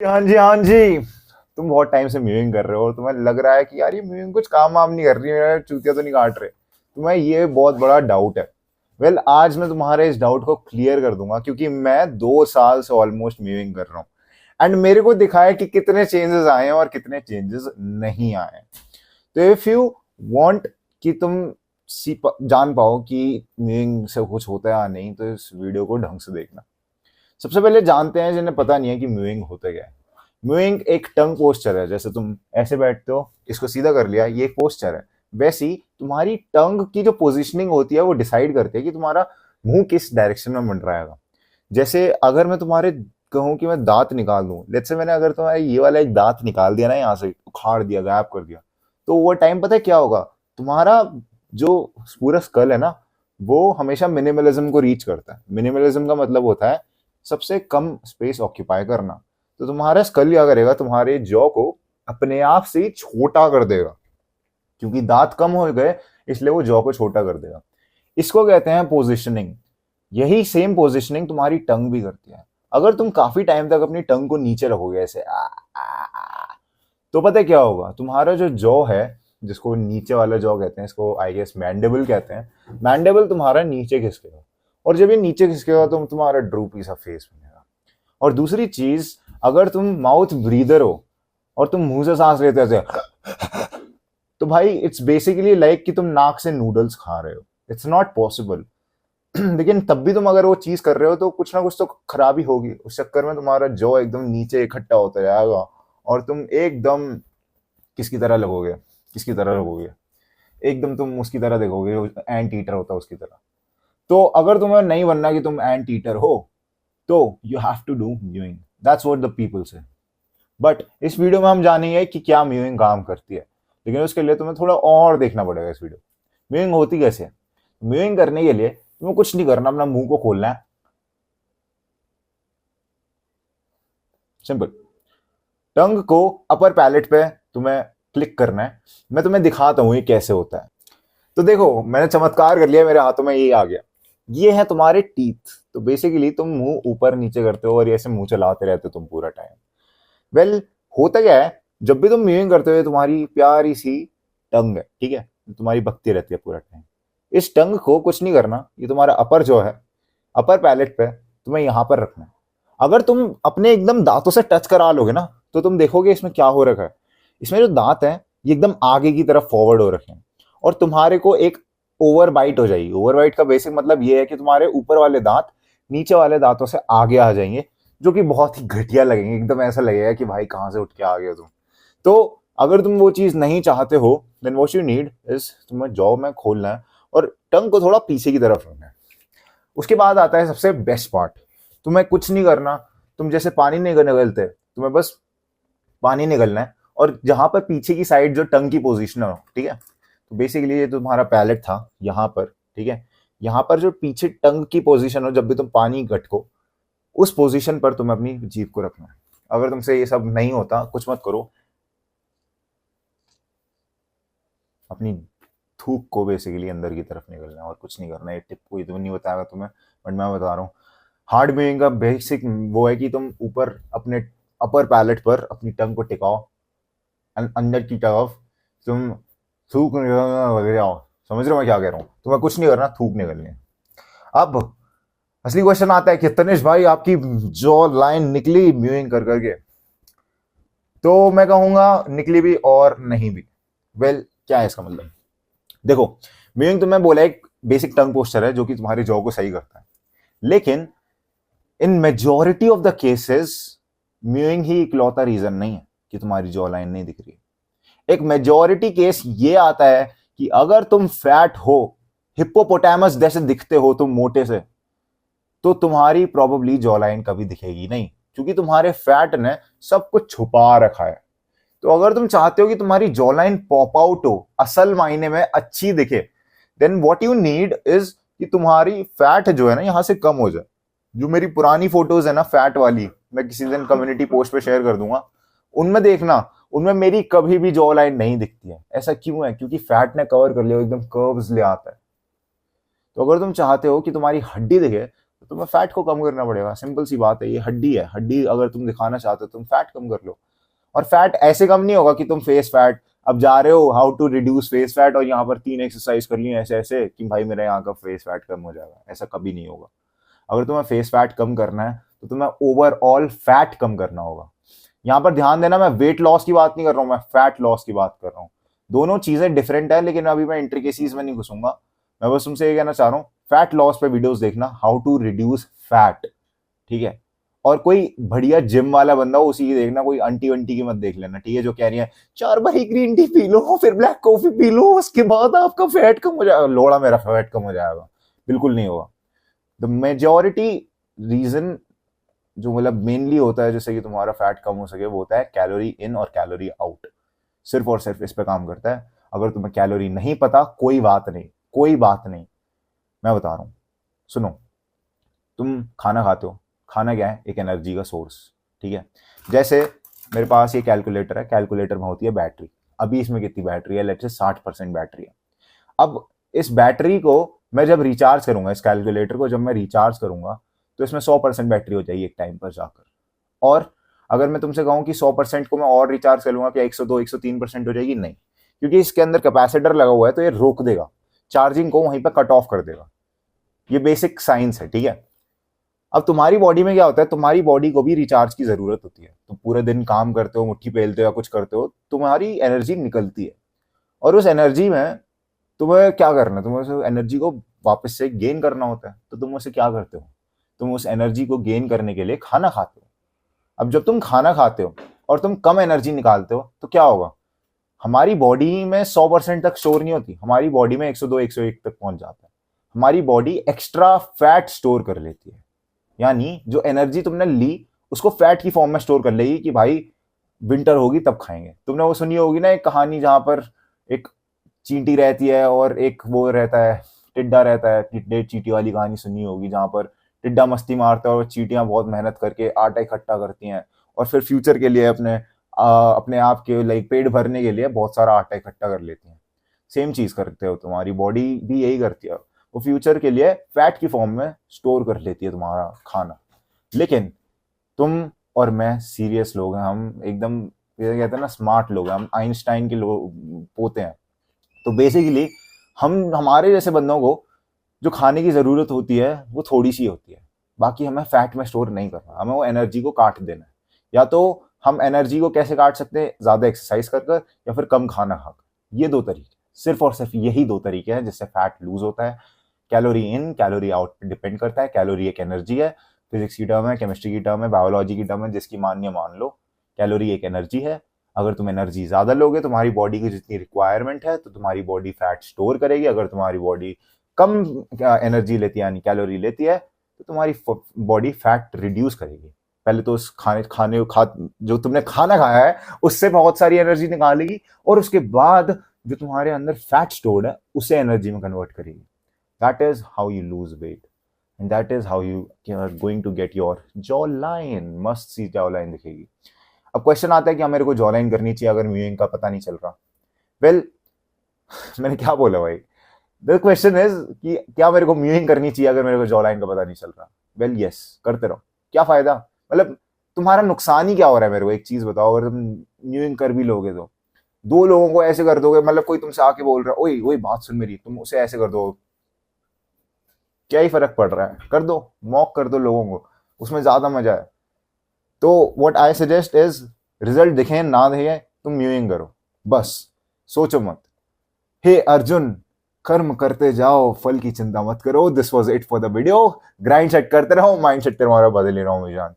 हाँ जी, हाँ जी। तुम बहुत टाइम से म्यूइंग कर रहे हो और तुम्हें लग रहा है कि यार ये म्यूइंग कुछ काम वाम नहीं कर रही है, मेरा चूतिया तो नहीं काट रहे। तुम्हें ये बहुत बड़ा डाउट है। वेल, आज मैं तुम्हारे इस डाउट को क्लियर कर दूंगा, क्योंकि मैं 2 साल से ऑलमोस्ट म्यूइंग कर रहा हूँ। एंड मेरे को दिखा है कि कितने चेंजेस आए हैं और कितने चेंजेस नहीं आए हैं। तो इफ यू वांट कि तुम जान पाओ कि म्यूइंग से कुछ होता है या नहीं, तो इस वीडियो को ढंग से देखना। सबसे पहले जानते हैं जिन्हें पता नहीं है कि म्यूइंग होता क्या है। म्यूइंग एक टंग पोस्चर है। जैसे तुम ऐसे बैठते हो, इसको सीधा कर लिया, ये एक पोस्चर है। वैसे ही तुम्हारी टंग की जो पोजीशनिंग होती है वो डिसाइड करती है कि तुम्हारा मुंह किस डायरेक्शन में मंडराएगा। जैसे अगर मैं तुम्हारे कहूँ कि मैं दांत निकाल दूं, लेट्स से मैंने अगर तुम्हारा ये वाला एक दांत निकाल दिया ना, यहाँ से उखाड़ दिया, गायब कर दिया, तो ओवर टाइम पता है क्या होगा? तुम्हारा जो पूरा स्कल है ना, वो हमेशा मिनिमलिज्म को रीच करता है। मिनिमलिज्म का मतलब होता है सबसे कम स्पेस ऑक्यूपाई करना। तो तुम्हारा स्कल क्या करेगा, तुम्हारे जॉ को अपने आप से ही छोटा कर देगा, क्योंकि दांत कम हो गए, इसलिए वो जॉ को छोटा कर देगा। इसको कहते हैं पोजिशनिंग। यही सेम पोजिशनिंग तुम्हारी टंग भी करती है। अगर तुम काफी टाइम तक अपनी टंग को नीचे रखोगे ऐसे तो पता है क्या होगा? तुम्हारा जो जॉ है, जिसको नीचे वाला जॉ कहते हैं, इसको आई गेस मैंडेबल कहते हैं, मैंडेबल तुम्हारा नीचे खिसकेगा। और जब ये नीचे खिसकेगा तो तुम्हारा ड्रूपी सा फेस बनेगा। और दूसरी चीज, अगर तुम माउथ ब्रीदर हो और तुम मुंह से सांस लेते थे, तो भाई इट्स बेसिकली लाइक कि तुम नाक से नूडल्स खा रहे हो। It's not possible. लेकिन तब भी तुम अगर वो चीज कर रहे हो तो कुछ ना कुछ तो खराबी होगी। उस चक्कर में तुम्हारा जॉ एकदम नीचे इकट्ठा होता जाएगा और तुम एकदम किसकी तरह लगोगे? किसकी तरह लगोगे? एकदम तुम उसकी तरह देखोगे, एंट ईटर होता है उसकी तरह। तो अगर तुम्हें नहीं बनना कि तुम एंट ईटर हो, तो you have to do mewing. That's what the people say. But इस वीडियो में हम जानेंगे कि क्या म्यूइंग काम करती है। लेकिन उसके लिए तुम्हें थोड़ा और देखना पड़ेगा इस वीडियो। म्यूइंग होती कैसे है? म्यूइंग करने के लिए तुम्हें कुछ नहीं करना, अपना मुंह को खोलना है। सिंपल। टंग को अपर पैलेट पे तुम्हें क्लिक करना है। मैं तुम्हें दिखाता हूं ये कैसे होता है। तो देखो, मैंने चमत्कार कर लिया, मेरे हाथों में ये आ गया। ये है तुम्हारे टीथ। तो बेसिकली तुम मुंह ऊपर नीचे करते हो और ऐसे मुंह चलाते रहते हो तुम पूरा टाइम। वेल, होता क्या है, जब भी तुम म्यूइंग करते हो तुम्हारी प्यारी सी टंग है, ठीक है, तुम्हारी बकती रहती है पूरा टाइम। इस टंग को कुछ नहीं करना, ये तुम्हारा अपर जो है, अपर पैलेट पे तुम्हें यहां पर रखना है। अगर तुम अपने एकदम दांतों से टच करा लोगे ना, तो तुम देखोगे इसमें क्या हो रखा है। इसमें जो दांत है ये एकदम आगे की तरफ फॉरवर्ड हो रखे हैं और तुम्हारे को एक ओवर बाइट हो जाएगी। ओवर बाइट का बेसिक मतलब ये है कि तुम्हारे ऊपर वाले दांत नीचे वाले दांतों से आगे आ जाएंगे, जो कि बहुत ही घटिया लगेंगे। एकदम ऐसा लगेगा कि भाई कहां से उठ के आ गए तुम। तो अगर तुम वो चीज नहीं चाहते हो, then what you need is तुम्हें जॉ में खोलना है और टंग को थोड़ा पीछे की तरफ रखना है। उसके बाद आता है सबसे बेस्ट पार्ट। तुम्हें कुछ नहीं करना। तुम जैसे पानी नहीं निगलते, तुम्हें बस पानी निकलना है। और जहां पर पीछे की साइड जो टंग की पोजीशन हो, ठीक है, तो बेसिकली ये तुम्हारा पैलेट था यहाँ पर, ठीक है। यहाँ पर जो पीछे टंग की पोजीशन हो, जब भी तुम पानी गटको, उस पोजीशन पर तुम्हें अपनी जीभ को रखना है। अगर तुमसे ये सब नहीं होता, कुछ मत करो, अपनी थूक को बेसिकली अंदर की तरफ निकलना है और कुछ नहीं करना है। ये टिप कोई तो नहीं बताएगा तुम्हें, बट मैं बता रहा हूँ। हार्ड ब्रीदिंग का बेसिक वो है कि तुम ऊपर अपने अपर पैलेट पर अपनी टंग को टिकाओ, अंदर की तरफ तुम थूक निकल जाओ। समझ रहे हो मैं क्या कह रहा हूँ? तुम्हें कुछ नहीं करना, थूक निकलनी है। अब असली क्वेश्चन आता है कि तनिष भाई, आपकी जो लाइन निकली म्यूइंग कर करके, तो मैं कहूंगा निकली भी और नहीं भी। वेल, क्या है इसका मतलब? देखो, म्यूइंग तुम्हें बोला एक बेसिक टंग पोस्चर है जो कि तुम्हारी जॉ को सही करता है। लेकिन in majority of the cases mewing ही इकलौता रीजन नहीं है कि तुम्हारी जॉ लाइन नहीं दिख रही है। एक मेजोरिटी केस ये आता है कि अगर तुम फैट हो, हिप्पोपोटामस जैसे दिखते हो तुम मोटे से, तो तुम्हारी प्रोबेबली जॉ लाइन कभी दिखेगी नहीं, क्योंकि तुम्हारे फैट ने सब कुछ छुपा रखा है। तो अगर तुम चाहते हो कि तुम्हारी जॉ लाइन पॉप आउट हो, असल मायने में अच्छी दिखे, then what you need is कि तुम्हारी फैट जो है ना यहां से कम हो जाए। जो मेरी पुरानी फोटोज है ना फैट वाली, मैं किसी दिन कम्युनिटी पोस्ट पे शेयर कर दूंगा, उनमें देखना, उनमें मेरी कभी भी जॉ लाइन नहीं दिखती है। ऐसा क्यों है? क्योंकि फैट ने कवर कर लिया, एकदम कर्व्स ले आता है। तो अगर तुम चाहते हो कि तुम्हारी हड्डी दिखे, तो तुम्हें फैट को कम करना पड़ेगा। सिंपल सी बात है, ये हड्डी है, हड्डी अगर तुम दिखाना चाहते हो तुम फैट कम कर लो। और फैट ऐसे कम नहीं होगा कि तुम फेस फैट अब जा रहे हो how to reduce face fat और यहाँ पर 3 एक्सरसाइज कर ली ऐसे ऐसे कि भाई मेरा यहाँ का फेस फैट कम हो जाएगा, ऐसा कभी नहीं होगा। अगर तुम्हें फेस फैट कम करना है तो तुम्हें ओवरऑल फैट कम करना होगा। यहाँ पर ध्यान देना, मैं वेट लॉस की बात नहीं कर रहा हूँ, मैं फैट लॉस की बात कर रहा हूँ। दोनों चीजें डिफरेंट है, लेकिन अभी मैं इंट्रिकेसीज में नहीं घुसूंगा। मैं बस तुमसे ये कहना चाह रहा हूँ, फैट लॉस पे वीडियोस देखना, हाउ टू रिड्यूस फैट, ठीक है। और कोई बढ़िया जिम वाला बंदा हो उसी की देखना, कोई आंटी वंटी की मत देख लेना, ठीक है, जो कह रही है 4 बारी ग्रीन टी पी लो फिर ब्लैक कॉफी पी लो उसके बाद आपका फैट कम हो जाएगा। लोड़ा मेरा फैट कम हो जाएगा, बिल्कुल नहीं होगा। द मेजोरिटी रीजन जो मतलब मेनली होता है जैसे कि तुम्हारा फैट कम हो सके वो होता है कैलोरी इन और कैलोरी आउट। सिर्फ और सिर्फ इस पे काम करता है। अगर तुम्हें कैलोरी नहीं पता कोई बात नहीं, कोई बात नहीं, मैं बता रहा हूं, सुनो। तुम खाना खाते हो, खाना क्या है, एक एनर्जी का सोर्स, ठीक है। जैसे मेरे पास ये कैलकुलेटर है, कैलकुलेटर में होती है बैटरी। अभी इसमें कितनी बैटरी है, लेट्स से 60% बैटरी है। अब इस बैटरी को मैं जब रिचार्ज करूंगा, इस कैलकुलेटर को जब मैं रिचार्ज करूंगा तो इसमें 100% बैटरी हो जाएगी एक टाइम पर जाकर। और अगर मैं तुमसे कहूं कि 100% को मैं और रिचार्ज कर लूंगा, क्या 102 103% हो जाएगी? नहीं, क्योंकि इसके अंदर कैपेसिटर लगा हुआ है तो ये रोक देगा, चार्जिंग को वहीं पर कट ऑफ कर देगा। ये बेसिक साइंस है, ठीक है। अब तुम्हारी बॉडी में क्या होता है, तुम्हारी बॉडी को भी रिचार्ज की जरूरत होती है। तुम पूरे दिन काम करते हो, मुट्ठी पेलते हो या कुछ करते हो, तुम्हारी एनर्जी निकलती है और उस एनर्जी में तुम्हें क्या करना है, तुम्हें उस एनर्जी को वापस से गेन करना होता है। तो तुम उसे क्या करते हो, तुम उस एनर्जी को गेन करने के लिए खाना खाते हो। अब जब तुम खाना खाते हो और तुम कम एनर्जी निकालते हो तो क्या होगा, हमारी बॉडी में 100% तक स्टोर नहीं होती, हमारी बॉडी में 102 101 तक पहुंच जाता है। हमारी बॉडी एक्स्ट्रा फैट स्टोर कर लेती है, यानी जो एनर्जी तुमने ली उसको फैट की फॉर्म में स्टोर कर लेगी कि भाई विंटर होगी तब खाएंगे। तुमने वो सुनी होगी ना एक कहानी जहां पर एक चींटी रहती है और एक वो रहता है, टिड्डा रहता है, टिड्डे चींटी वाली कहानी सुनी होगी, जहां पर टिड्डा मस्ती मारता है और चींटियां बहुत मेहनत करके आटा इकट्ठा करती हैं और फिर फ्यूचर के लिए अपने आप के लाइक पेट भरने के लिए बहुत सारा आटा इकट्ठा कर लेती हैं। सेम चीज करते हो, तुम्हारी बॉडी भी यही करती है, वो फ्यूचर के लिए फैट की फॉर्म में स्टोर कर लेती है तुम्हारा खाना। लेकिन तुम और मैं सीरियस लोग हैं, हम एकदम कहते हैं ना स्मार्ट लोग हैं, हम आइंस्टाइन के लोग पोते हैं। तो बेसिकली हमारे जैसे बंदों को जो खाने की जरूरत होती है वो थोड़ी सी होती है, बाकी हमें फैट में स्टोर नहीं करना, हमें वो एनर्जी को काट देना है। या तो हम एनर्जी को कैसे काट सकते हैं, ज्यादा एक्सरसाइज कर कर या फिर कम खाना खाकर। ये 2 तरीके, सिर्फ और सिर्फ यही 2 तरीके हैं जिससे फैट लूज होता है। कैलोरी इन कैलोरी आउट पे डिपेंड करता है। कैलोरी एक एनर्जी है, फिजिक्स की टर्म है, केमिस्ट्री की टर्म है, बायोलॉजी की टर्म है, जिसकी मान्य मान लो। कैलोरी एक एनर्जी है, अगर तुम एनर्जी ज्यादा लोगे तुम्हारी बॉडी की जितनी रिक्वायरमेंट है तो तुम्हारी बॉडी फैट स्टोर करेगी। अगर तुम्हारी बॉडी कम एनर्जी लेती है यानी कैलोरी लेती है तो तुम्हारी बॉडी फैट रिड्यूस करेगी। पहले तो उस जो तुमने खाना खाया है उससे बहुत सारी एनर्जी निकालेगी और उसके बाद जो तुम्हारे अंदर फैट स्टोर्ड है उसे एनर्जी में कन्वर्ट करेगी। That is how you lose weight and that is how you are going to get your jawline, मस्त सी जॉ लाइन दिखेगी। अब क्वेश्चन आता है कि मेरे को जॉ लाइन करनी चाहिए अगर म्यूइंग का पता नहीं चल रहा। वेल मैंने क्या बोला भाई, द क्वेश्चन इज कि क्या मेरे को म्यूइंग करनी चाहिए अगर मेरे को जॉ लाइन का पता नहीं चल रहा। वेल यस, करते रहो, क्या फायदा, मतलब तुम्हारा नुकसान ही क्या हो रहा है। मेरे को एक चीज बताओ, अगर तुम म्यूइंग कर भी लोगे तो 2 लोगों को ऐसे कर दोगे, मतलब कोई तुमसे आके बोल रहा है ओए ओए बात सुन मेरी, तुम उसे ऐसे कर दो, क्या ही फर्क पड़ रहा है, कर दो, मॉक कर दो लोगों को, उसमें ज्यादा मजा है। तो what I suggest is result दिखे ना दिखे तुम म्यूइंग करो, बस सोचो मत। हे अर्जुन, कर्म करते जाओ, फल की चिंता मत करो। This was it for the video. Grind set करते रहो, माइंड सेट तुम्हारा बदल ही रहा हूँ जान।